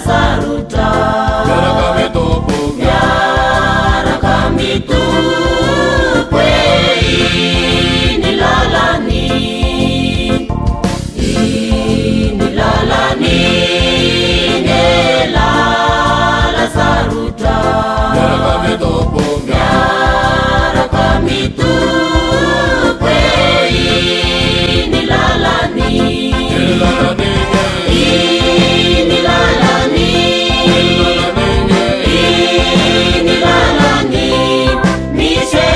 saruta Miara kami tupwe Inilalani Inilalani Ngelala saruta Miara kami tupwe Inilalani Inilalani Inilalani Mise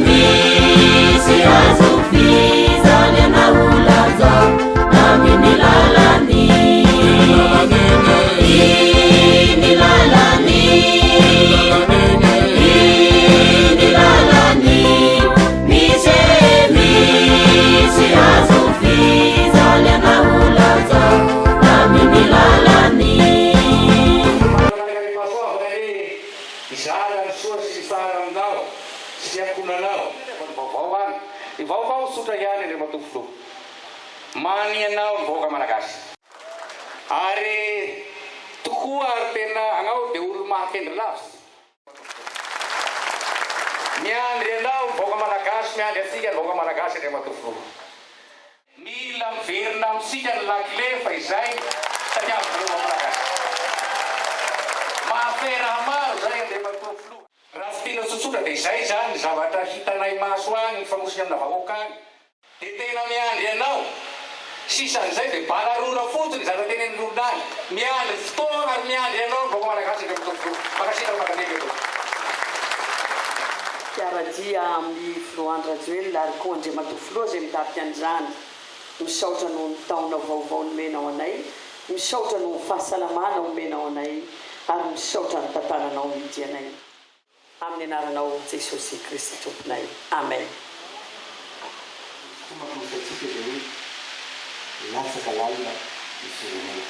mise azufiza Lena ulaza Nami nilalani Inilalani Inilalani Mise mise azufiza Lena ulaza Nami nilalani Isaran suas isaran nao siya kuna nao bawawan ibawaw sutra yan ni matuflu mania nao boga Madagascar are tukuar pena angau de urma ken las mian renao boga Madagascar mian desigan boga Madagascar de matuflu milam vietnam sigan lakle faisai tanya boga Madagascar Mafera hamar saya de matuflu Rastino susuda de Zaisan, Zavata Hitanai Maswang, Famusiam Navahokan, Titena Mian, Yanao, Sisan Zay, the Palaruna Food, Zaratin Rudan, Mian, Store, Mian, Yanao, Bomanakasi, Makasita Makaniko. Kiaradia amin'ny Président Rajoelina ary konje matoflo zay mitapy an'izany misaotra no taona vaovao nomenao anay misaotra no fahasalamana omenao anay ary misaotra ny tantananao mity anay amin'ny anaranao Jesosy Kristy tomponay amen. Latsaka lalina ifirenena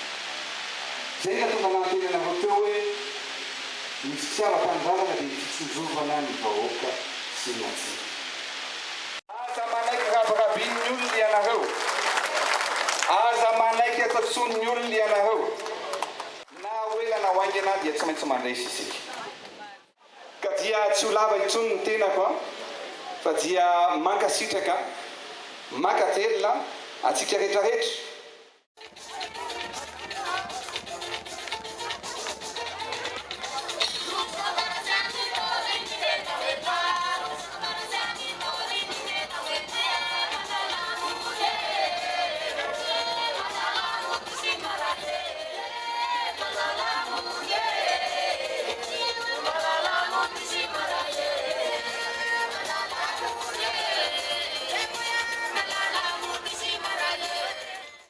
zay ka tonga anatenana avao teo hoe misy fitiava-tanindrazana dia fitsonjovana ny vahoaka sy ny atsika aza manaiky rabirabiny ny olona ianareo aza manaiky atatsony ny olona ianareo na hoe nanao aingy ana dia tsy maintsy mandraisy isika ka dia tsy ho lava intsony ny tenako fa dia mankasitraka mankatelona atsika rehetrarehetra